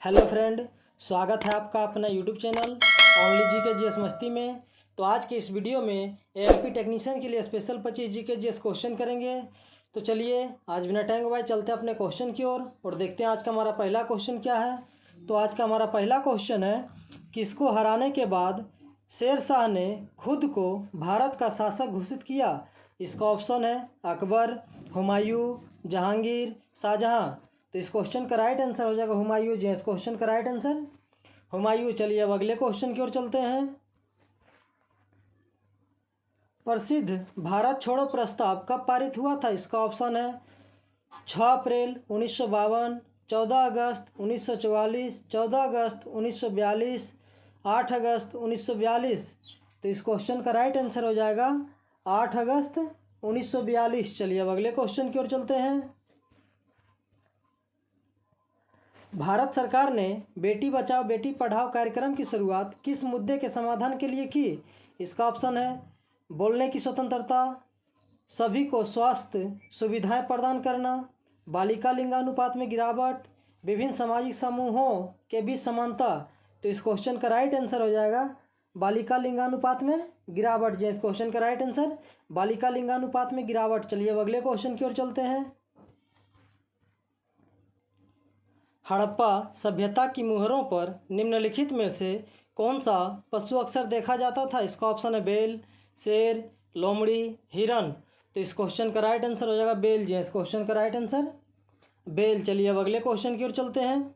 Hello friend, स्वागत है आपका अपना YouTube channel only GK GS मस्ती में। तो आज के इस वीडियो में एएलपी टेक्नीशियन के लिए स्पेशल 25 जीके जीएस क्वेश्चन करेंगे। तो चलिए आज बिना टाइम गवाए चलते हैं अपने क्वेश्चन की ओर और देखते हैं आज का हमारा पहला क्वेश्चन क्या है। तो आज का हमारा पहला क्वेश्चन है, किसको हराने के बाद शेर शाह ने खुद को भारत का शासक घोषित किया। इसका ऑप्शन है अकबर, हुमायूं, जहांगीर, शाहजहां। तो इस क्वेश्चन का राइट आंसर हो जाएगा हुमायूं जी। इस क्वेश्चन का राइट आंसर हुमायूं। चलिए अब अगले क्वेश्चन की ओर चलते हैं। प्रसिद्ध भारत छोड़ो प्रस्ताव कब पारित हुआ था। इसका ऑप्शन है 6 अप्रैल 1952, 14 अगस्त 1944, 14 अगस्त 1942, 8 अगस्त 1942। तो इस क्वेश्चन का राइट आंसर हो जाएगा 8 अगस्त 1942। चलिए अब अगले क्वेश्चन की ओर चलते हैं। भारत सरकार ने बेटी बचाओ बेटी पढ़ाओ कार्यक्रम की शुरुआत किस मुद्दे के समाधान के लिए की। इसका ऑप्शन है बोलने की स्वतंत्रता, सभी को स्वास्थ्य सुविधाएं प्रदान करना, बालिका लिंगानुपात में गिरावट, विभिन्न सामाजिक समूहों के बीच समानता। तो इस क्वेश्चन का राइट आंसर हो जाएगा बालिका लिंगानुपात में गिरावट। जी, इस क्वेश्चन का राइट आंसर बालिका लिंगानुपात में गिरावट। चलिए अब अगले क्वेश्चन की ओर चलते हैं। हड़प्पा सभ्यता की मुहरों पर निम्नलिखित में से कौन सा पशु अक्सर देखा जाता था। इसका ऑप्शन है बेल, शेर, लोमड़ी, हिरन। तो इस क्वेश्चन का राइट आंसर हो जाएगा बेल। जी, इस क्वेश्चन का राइट आंसर बेल। चलिए अब अगले क्वेश्चन की ओर चलते हैं।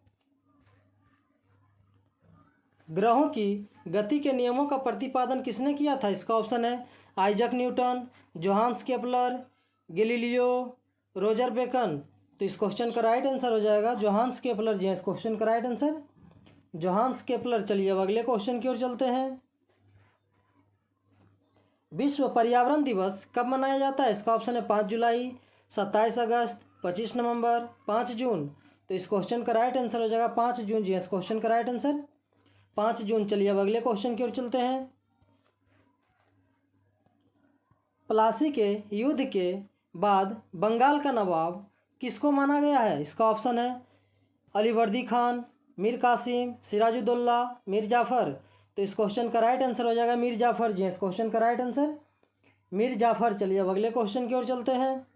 ग्रहों की गति के नियमों का प्रतिपादन किसने किया था। इसका ऑप्शन है Isaac Newton, Johannes Kepler, Galileo, Roger Bacon. तो इस क्वेश्चन का राइट आंसर हो जाएगा जोहान्स केपलर। जी, इस क्वेश्चन का राइट आंसर जोहान्स केपलर। चलिए अब अगले क्वेश्चन की ओर चलते हैं। विश्व पर्यावरण दिवस कब मनाया जाता है। इसका ऑप्शन है 5 जुलाई, 27 अगस्त, 25 नवंबर, 5 जून। तो इस क्वेश्चन का राइट आंसर हो जाएगा 5 जून। जी, इस क्वेश्चन का राइट आंसर 5 जून। चलिए अब अगले क्वेश्चन की ओर चलते हैं। प्लासी के युद्ध के बाद बंगाल का नवाब किसको माना गया है। इसका ऑप्शन है अलीवर्दी खान, मीर कासिम, सिराजुद्दौला, मीर जाफ़र। तो इस क्वेश्चन का राइट आंसर हो जाएगा मीर जाफ़र। जी, इस क्वेश्चन का राइट आंसर मीर जाफ़र। चलिए अब अगले क्वेश्चन की ओर चलते हैं।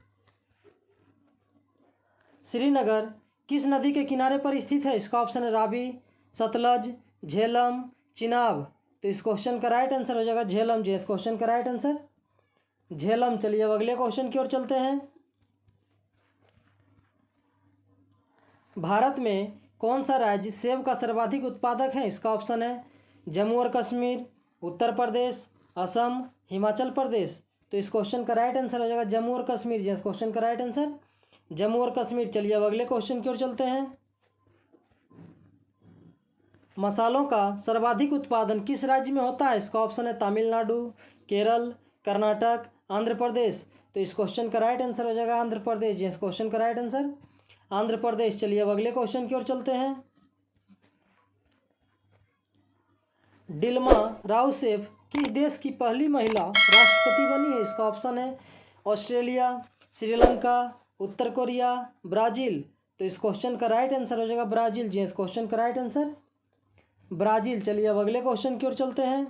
श्रीनगर किस नदी के किनारे पर स्थित है। इसका ऑप्शन है रावी, सतलज, झेलम, चिनाब। तो इस क्वेश्चन का राइट आंसर हो जाएगा झेलम। जी, इस क्वेश्चन का राइट आंसर झेलम। चलिए अब अगले क्वेश्चन की ओर चलते हैं। भारत में कौन सा राज्य सेब का सर्वाधिक उत्पादक है। इसका ऑप्शन है जम्मू और कश्मीर, उत्तर प्रदेश, असम, हिमाचल प्रदेश। तो इस क्वेश्चन का राइट आंसर हो जाएगा जम्मू और कश्मीर। जी, इस क्वेश्चन का राइट आंसर जम्मू और कश्मीर। चलिए अब अगले क्वेश्चन की ओर चलते हैं। मसालों का सर्वाधिक उत्पादन किस राज्य में होता है। इसका ऑप्शन है तमिलनाडु, केरल, कर्नाटक, आंध्र प्रदेश। तो इस क्वेश्चन का राइट आंसर हो जाएगा आंध्र प्रदेश। जी, इस क्वेश्चन का राइट आंसर आंध्र प्रदेश। चलिए अब अगले क्वेश्चन की ओर चलते हैं। डिल्मा राउसेफ किस देश की पहली महिला राष्ट्रपति बनी है। इसका ऑप्शन है ऑस्ट्रेलिया, श्रीलंका, उत्तर कोरिया, ब्राज़ील। तो इस क्वेश्चन का राइट आंसर हो जाएगा ब्राज़ील। जी, इस क्वेश्चन का राइट आंसर ब्राज़ील। चलिए अब अगले क्वेश्चन की ओर चलते हैं।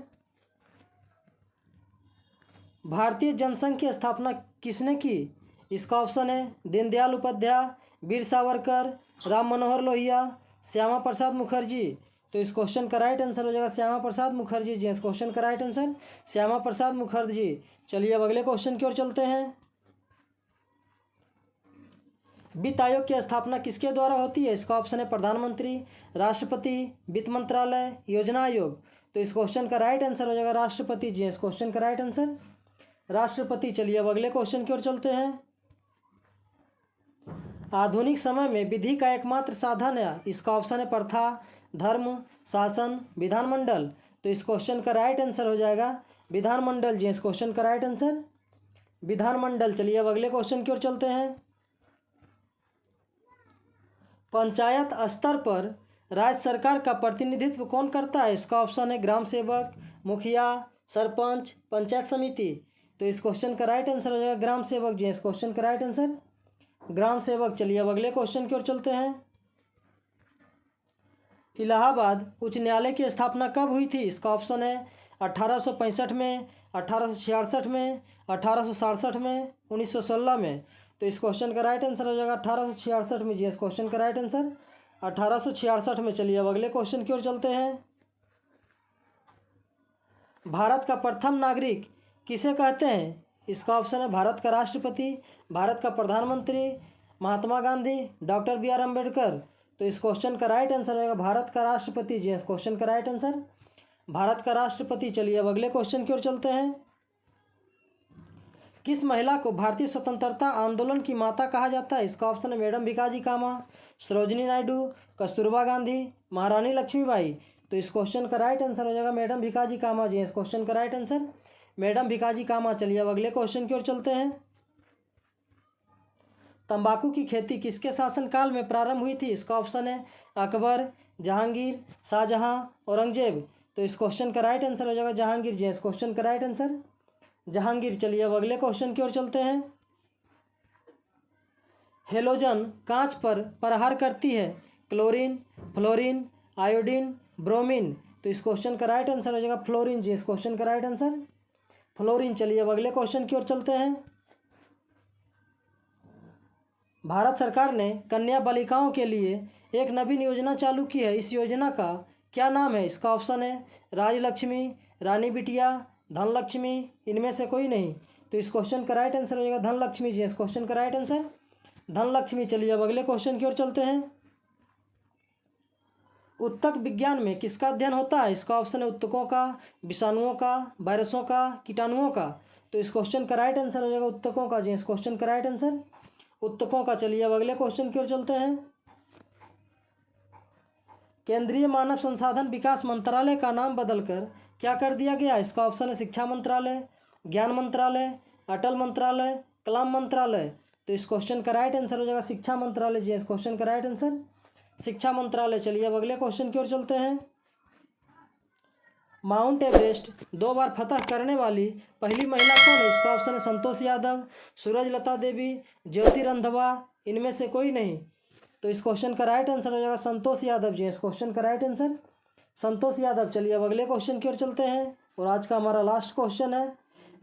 भारतीय जनसंघ की स्थापना किसने की। इसका ऑप्शन है दीनदयाल उपाध्याय, वीर सावरकर, राम मनोहर लोहिया, श्यामा प्रसाद मुखर्जी। तो इस क्वेश्चन का राइट आंसर हो जाएगा श्यामा प्रसाद मुखर्जी। जी, इस क्वेश्चन का राइट आंसर श्यामा प्रसाद मुखर्जी। चलिए अब अगले क्वेश्चन की ओर चलते हैं। वित्त आयोग की स्थापना किसके द्वारा होती है। इसका ऑप्शन है प्रधानमंत्री, राष्ट्रपति, वित्त मंत्रालय, योजना आयोग। तो इस क्वेश्चन का राइट आंसर हो जाएगा राष्ट्रपति। जी, इस क्वेश्चन का राइट आंसर राष्ट्रपति। चलिए अब अगले क्वेश्चन की ओर चलते हैं। आधुनिक समय में विधि का एकमात्र साधन है। इसका ऑप्शन है प्रथा, धर्म, शासन, विधानमंडल। तो इस क्वेश्चन का राइट आंसर हो जाएगा विधानमंडल। जी, इस क्वेश्चन का राइट आंसर विधानमंडल। चलिए अब अगले क्वेश्चन की ओर चलते हैं। पंचायत स्तर पर राज्य सरकार का प्रतिनिधित्व कौन करता है। इसका ऑप्शन है ग्राम सेवक, मुखिया, सरपंच, पंचायत समिति। तो इस क्वेश्चन का राइट आंसर हो जाएगा ग्राम सेवक। जी, इस क्वेश्चन का राइट आंसर ग्राम सेवक। चलिए अब अगले क्वेश्चन की ओर चलते हैं। इलाहाबाद उच्च न्यायालय की स्थापना कब हुई थी? इसका ऑप्शन है 1865 में, 1866 में, 1867 में, 1916 में। तो इस क्वेश्चन का राइट आंसर हो जाएगा 1866 में जी। इस क्वेश्चन का राइट आंसर 1866 में। चलिए अब अगले क्वेश्चन की ओर चलते हैं। भारत का प्रथम नागरिक किसे कहते हैं? इसका ऑप्शन है भारत का राष्ट्रपति, भारत का प्रधानमंत्री, महात्मा गांधी, डॉक्टर बी.आर. अम्बेडकर। तो इस क्वेश्चन का राइट आंसर होगा भारत का राष्ट्रपति जी। इस क्वेश्चन का राइट आंसर भारत का राष्ट्रपति। चलिए अब अगले क्वेश्चन की ओर चलते हैं। किस महिला को भारतीय स्वतंत्रता आंदोलन की माता कहा जाता है? इसका ऑप्शन है मैडम भिकाजी कामा, सरोजिनी नायडू, कस्तूरबा गांधी, महारानी लक्ष्मीबाई। तो इस क्वेश्चन का राइट आंसर हो जाएगा मैडम भिकाजी कामा जी। इस क्वेश्चन का राइट आंसर मैडम भिकाजी कामा। चलिए अब अगले क्वेश्चन की ओर चलते हैं। तंबाकू की खेती किसके शासनकाल में प्रारंभ हुई थी? इसका ऑप्शन है अकबर, जहांगीर, शाहजहां, औरंगजेब। तो इस क्वेश्चन का राइट आंसर हो जाएगा जहांगीर जी। इस क्वेश्चन का राइट आंसर जहांगीर। चलिए अब अगले क्वेश्चन की ओर चलते हैं। हेलोजन कांच पर प्रहार करती है? Chlorine, fluorine, iodine, bromine. तो इस क्वेश्चन का राइट आंसर हो जाएगा फ्लोरीन जी। इस क्वेश्चन का राइट आंसर फ्लोरीन। चलिए अब अगले क्वेश्चन की ओर चलते हैं। भारत सरकार ने कन्या बालिकाओं के लिए एक नवीन योजना चालू की है। इस योजना का क्या नाम है? इसका ऑप्शन है राजलक्ष्मी, रानी बिटिया, धनलक्ष्मी, इनमें से कोई नहीं। तो इस क्वेश्चन का राइट आंसर हो जाएगा धनलक्ष्मी जी। इस क्वेश्चन का राइट आंसर धनलक्ष्मी। चलिए अब अगले क्वेश्चन की ओर चलते हैं। उत्तक विज्ञान में किसका अध्ययन होता है? इसका ऑप्शन है उत्तकों का, विषाणुओं का, वायरसों का, कीटाणुओं का। तो इस क्वेश्चन का राइट आंसर हो जाएगा उत्तकों का जी। इस क्वेश्चन का राइट आंसर उत्तकों का। चलिए अब अगले क्वेश्चन की ओर चलते हैं। केंद्रीय मानव संसाधन विकास मंत्रालय का नाम बदलकर क्या कर दिया गया? इसका ऑप्शन है शिक्षा मंत्रालय, ज्ञान मंत्रालय, अटल मंत्रालय, कलाम मंत्रालय। तो इस क्वेश्चन का राइट आंसर हो जाएगा शिक्षा मंत्रालय जी। इस क्वेश्चन का राइट आंसर शिक्षा मंत्रालय। चलिए अब अगले क्वेश्चन की ओर चलते हैं। माउंट एवरेस्ट 2 बार फतह करने वाली पहली महिला कौन है? इसका ऑप्शन है संतोष यादव, सूरजलता देवी, ज्योति रंधवा, इनमें से कोई नहीं। तो इस क्वेश्चन का राइट आंसर हो जाएगा संतोष यादव जी। इस क्वेश्चन का राइट आंसर संतोष यादव। चलिए अब अगले क्वेश्चन की ओर चलते हैं और आज का हमारा लास्ट क्वेश्चन है।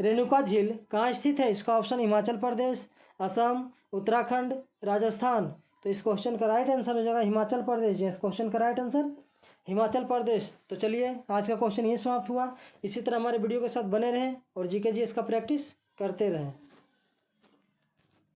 रेणुका झील कहाँ स्थित है? इसका ऑप्शन हिमाचल प्रदेश, असम, उत्तराखंड, राजस्थान। तो इस क्वेश्चन का राइट आंसर हो जाएगा हिमाचल प्रदेश जी। इस क्वेश्चन का राइट आंसर हिमाचल प्रदेश। तो चलिए आज का क्वेश्चन ये समाप्त हुआ। इसी तरह हमारे वीडियो के साथ बने रहें और जीके जीएस का प्रैक्टिस करते रहें।